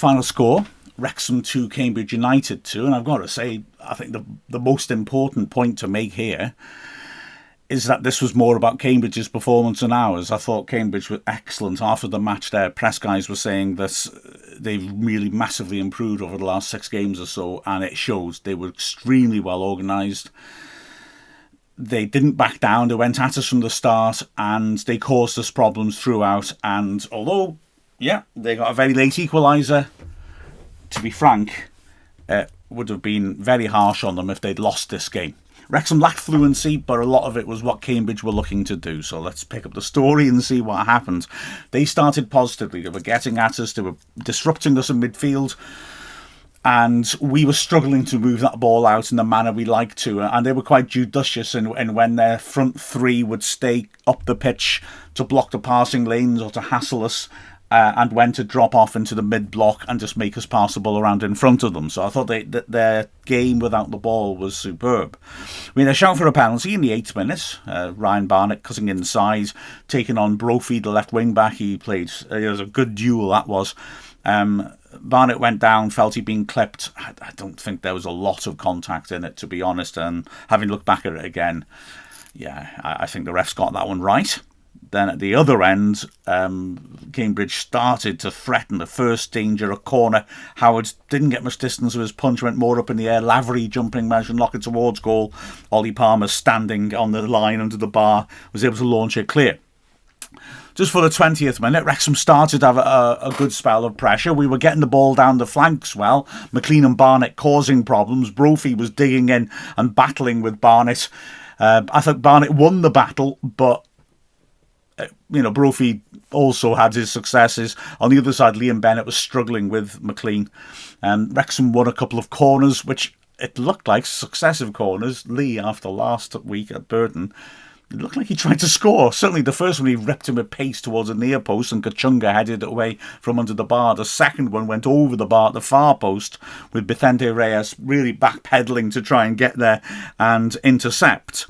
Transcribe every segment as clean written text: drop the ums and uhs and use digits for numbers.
Final score, Wrexham 2, Cambridge United 2. And I've got to say, I think the most important point to make here is that this was more about Cambridge's performance than ours. I thought Cambridge were excellent. After the match, their press guys were saying that they've really massively improved over the last 6 games or so, and it shows. They were extremely well organised. They didn't back down. They went at us from the start, and they caused us problems throughout. And although, they got a very late equaliser, to be frank, it would have been very harsh on them if they'd lost this game. Wrexham lacked fluency, but a lot of it was what Cambridge were looking to do. So let's pick up the story and see what happened. They started positively. They were getting at us. They were disrupting us in midfield. And we were struggling to move that ball out in the manner we like to. And they were quite judicious in when their front three would stay up the pitch to block the passing lanes or to hassle us. And when to drop off into the mid-block and just make us pass the ball around in front of them. So I thought that their game without the ball was superb. We had a shout for a penalty in the 8th minute. Ryan Barnett cutting inside, taking on Brophy, the left wing-back. He played, it was a good duel, that was. Barnett went down, felt he'd been clipped. I don't think there was a lot of contact in it, to be honest. And having looked back at it again, I think the refs got that one right. Then at the other end, Cambridge started to threaten the first danger, a corner. Howard didn't get much distance with his punch, went more up in the air. Lavery jumping, managed to knock it towards goal. Ollie Palmer standing on the line under the bar, was able to launch it clear. Just for the 20th minute, Wrexham started to have a good spell of pressure. We were getting the ball down the flanks well. McLean and Barnett causing problems. Brophy was digging in and battling with Barnett. I thought Barnett won the battle, but Brophy also had his successes. On the other side, Liam Bennett was struggling with McLean. Wrexham won a couple of corners, which it looked like successive corners. Lee, after last week at Burton, it looked like he tried to score. Certainly the first one, he ripped him with pace towards the near post and Kachunga headed it away from under the bar. The second one went over the bar at the far post with Vicente Reyes really backpedaling to try and get there and intercept.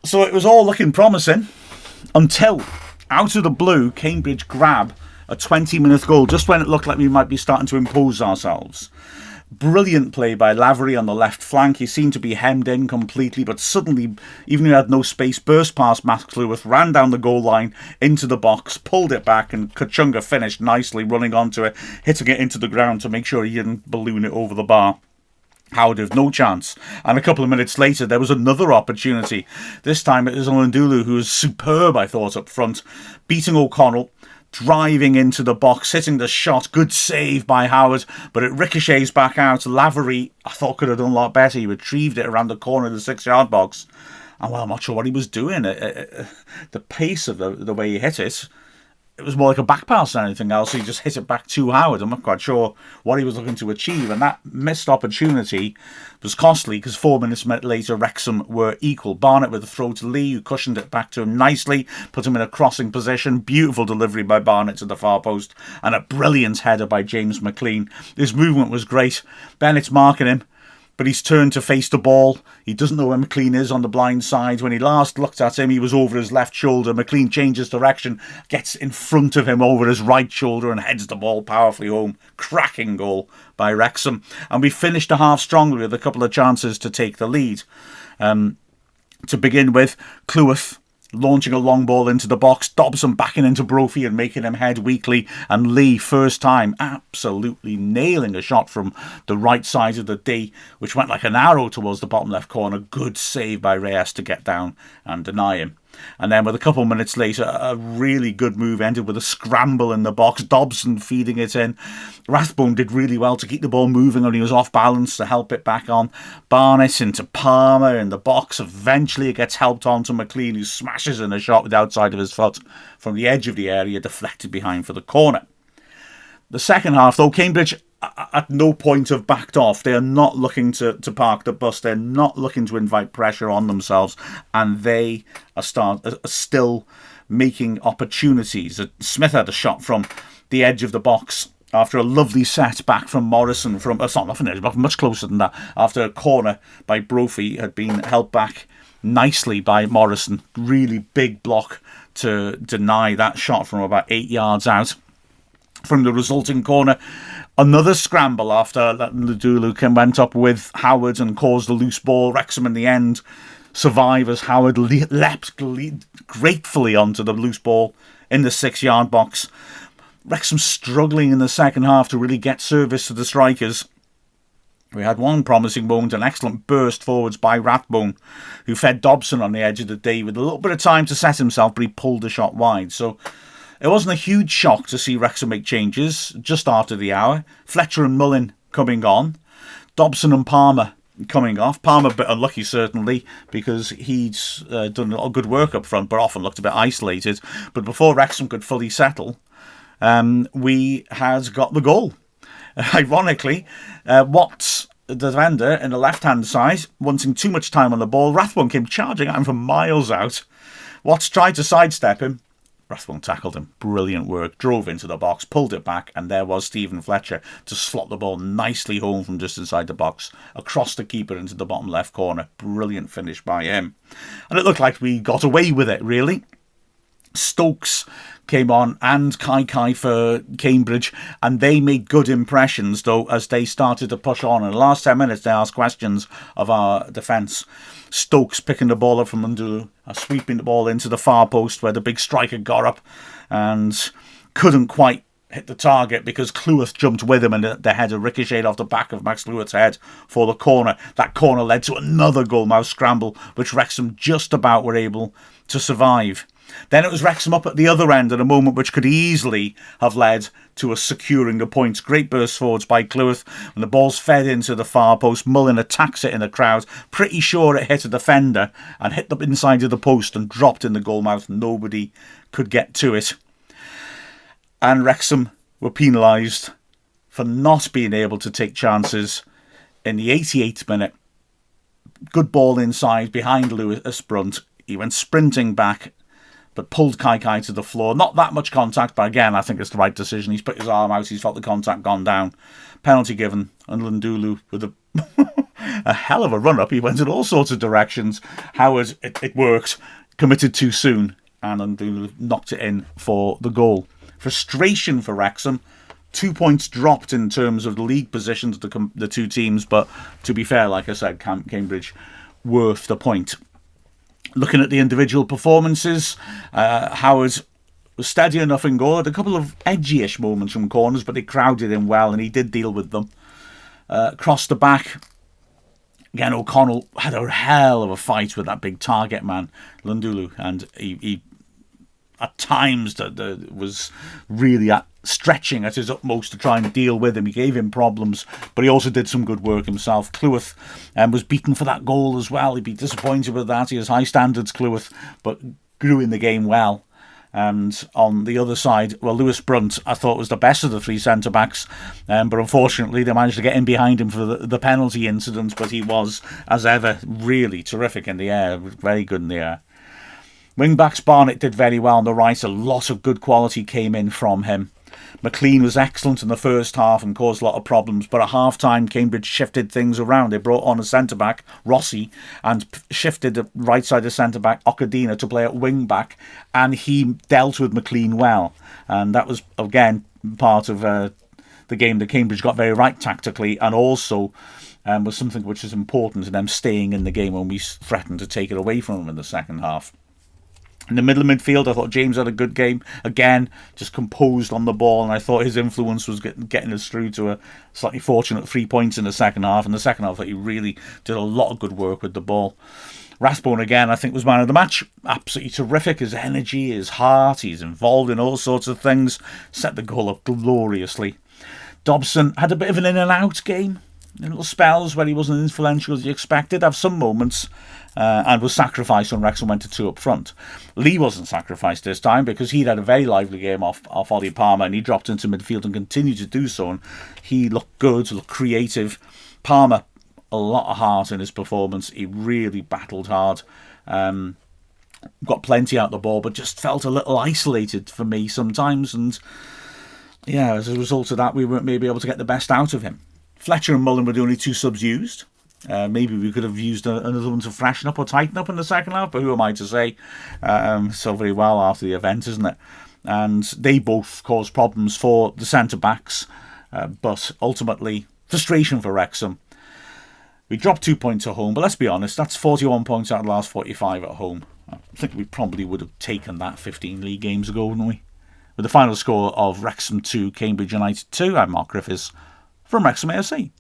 So it was all looking promising until, out of the blue, Cambridge grab a 20-minute goal just when it looked like we might be starting to impose ourselves. Brilliant play by Lavery on the left flank. He seemed to be hemmed in completely, but suddenly, even though he had no space, burst past Max Lewis, ran down the goal line into the box, pulled it back, and Kachunga finished nicely, running onto it, hitting it into the ground to make sure he didn't balloon it over the bar. Howard had no chance. And a couple of minutes later, there was another opportunity. This time it was Olandulu, who was superb, I thought, up front, beating O'Connell, driving into the box, hitting the shot. Good save by Howard, but it ricochets back out. Lavery, I thought, could have done a lot better. He retrieved it around the corner of the 6-yard box. And, I'm not sure what he was doing. The pace of the way he hit it, it was more like a back pass than anything else. He just hit it back to Howard. I'm not quite sure what he was looking to achieve. And that missed opportunity was costly because 4 minutes later, Wrexham were equal. Barnett with a throw to Lee, who cushioned it back to him nicely, put him in a crossing position. Beautiful delivery by Barnett to the far post. And a brilliant header by James McLean. His movement was great. Bennett's marking him, but he's turned to face the ball. He doesn't know where McLean is on the blind side. When he last looked at him, he was over his left shoulder. McLean changes direction, gets in front of him over his right shoulder and heads the ball powerfully home. Cracking goal by Wrexham. And we finished the half strongly with a couple of chances to take the lead. To begin with, Cleworth launching a long ball into the box, Dobson backing into Brophy and making him head weakly, and Lee, first time, absolutely nailing a shot from the right side of the D, which went like an arrow towards the bottom left corner. Good save by Reyes to get down and deny him. And then with a couple of minutes later, a really good move ended with a scramble in the box. Dobson feeding it in. Rathbone did really well to keep the ball moving when he was off balance to help it back on. Barnett into Palmer in the box. Eventually it gets helped on to McLean, who smashes in a shot with the outside of his foot from the edge of the area, deflected behind for the corner. The second half, though, Cambridge at no point have backed off. They are not looking to park the bus. They're not looking to invite pressure on themselves. And they are still making opportunities. Smith had a shot from the edge of the box after a lovely set back from Morrison. It's not nothing edge, but much closer than that. After a corner by Brophy had been held back nicely by Morrison. Really big block to deny that shot from about 8 yards out. from the resulting corner. Another scramble after Ndulu went up with Howard and caused a loose ball. Wrexham in the end survive as Howard leapt gratefully onto the loose ball in the 6-yard box. Wrexham struggling in the second half to really get service to the strikers. We had one promising moment, an excellent burst forwards by Rathbone, who fed Dobson on the edge of the day with a little bit of time to set himself, but he pulled the shot wide. So it wasn't a huge shock to see Wrexham make changes just after the hour. Fletcher and Mullin coming on. Dobson and Palmer coming off. Palmer a bit unlucky, certainly, because he'd done a lot of good work up front, but often looked a bit isolated. But before Wrexham could fully settle, we had got the goal. Ironically, Watts, the defender, in the left-hand side, wanting too much time on the ball. Rathbone came charging at him from miles out. Watts tried to sidestep him. Rathbone tackled him. Brilliant work. Drove into the box, pulled it back, and there was Stephen Fletcher to slot the ball nicely home from just inside the box, across the keeper into the bottom left corner. Brilliant finish by him. And it looked like we got away with it, really. Stokes came on and Cae for Cambridge, and they made good impressions, though, as they started to push on. In the last 10 minutes, they asked questions of our defence. Stokes picking the ball up from Ndulu, sweeping the ball into the far post where the big striker got up and couldn't quite hit the target because Cleworth jumped with him and the header ricocheted off the back of Max Cleworth's head for the corner. That corner led to another goalmouth scramble, which Wrexham just about were able to survive. Then it was Wrexham up at the other end at a moment which could easily have led to us securing the points. Great burst forwards by Cleworth. When the ball's fed into the far post, Mullin attacks it in the crowd. Pretty sure it hit a defender and hit the inside of the post and dropped in the goalmouth. Nobody could get to it. And Wrexham were penalised for not being able to take chances in the 88th minute. Good ball inside behind Lewis Brunt. He went sprinting back, but pulled Cae to the floor. Not that much contact, but again, I think it's the right decision. He's put his arm out, he's felt the contact gone down. Penalty given, and Ndulu with a hell of a run-up. He went in all sorts of directions. Howard, it worked, committed too soon, and Ndulu knocked it in for the goal. Frustration for Wrexham. 2 points dropped in terms of the league positions of the two teams, but to be fair, like I said, Cambridge worth the point. Looking at the individual performances, Howard was steady enough in goal. Had a couple of edgy-ish moments from corners, but they crowded him well, and he did deal with them. Across the back, again, O'Connell had a hell of a fight with that big target man, Ndulu, and he at times was really stretching at his utmost to try and deal with him. He gave him problems, but he also did some good work himself. Cleworth was beaten for that goal as well. He'd be disappointed with that. He has high standards, Cleworth, but grew in the game well. And on the other side, well, Lewis Brunt, I thought, was the best of the three centre-backs, but unfortunately they managed to get in behind him for the penalty incident, but he was, as ever, really terrific in the air, very good in the air. Wing-backs, Barnett did very well on the right. A lot of good quality came in from him. McLean was excellent in the first half and caused a lot of problems, but at half-time Cambridge shifted things around. They brought on a centre-back, Rossi, and shifted the right side of centre-back, Okadina, to play at wing-back, and he dealt with McLean well. And that was, again, part of the game that Cambridge got very right tactically, and also was something which is important to them staying in the game when we threatened to take it away from them in the second half. In the middle of midfield, I thought James had a good game. Again, just composed on the ball, and I thought his influence was getting us through to a slightly fortunate 3 points in the second half. In the second half, I thought he really did a lot of good work with the ball. Rathbone, again, I think was man of the match. Absolutely terrific. His energy, his heart, he's involved in all sorts of things. Set the goal up gloriously. Dobson had a bit of an in-and-out game. Little spells where he wasn't as influential as you expected. Have some moments, and was sacrificed when Wrexham went to two up front. Lee wasn't sacrificed this time because he'd had a very lively game off Ollie Palmer, and he dropped into midfield and continued to do so, and he looked good, looked creative. Palmer, a lot of heart in his performance. He really battled hard. Got plenty out the ball, but just felt a little isolated for me sometimes, and yeah, as a result of that, we weren't maybe able to get the best out of him. Fletcher and Mullin were the only two subs used. Maybe we could have used another one to freshen up or tighten up in the second half, but who am I to say? So very well after the event, isn't it? and they both caused problems for the centre-backs, but ultimately frustration for Wrexham. We dropped 2 points at home, but let's be honest, that's 41 points out of the last 45 at home. I think we probably would have taken that 15 league games ago, wouldn't we? With the final score of Wrexham 2, Cambridge United 2, I'm Mark Griffiths from Wrexham AFC.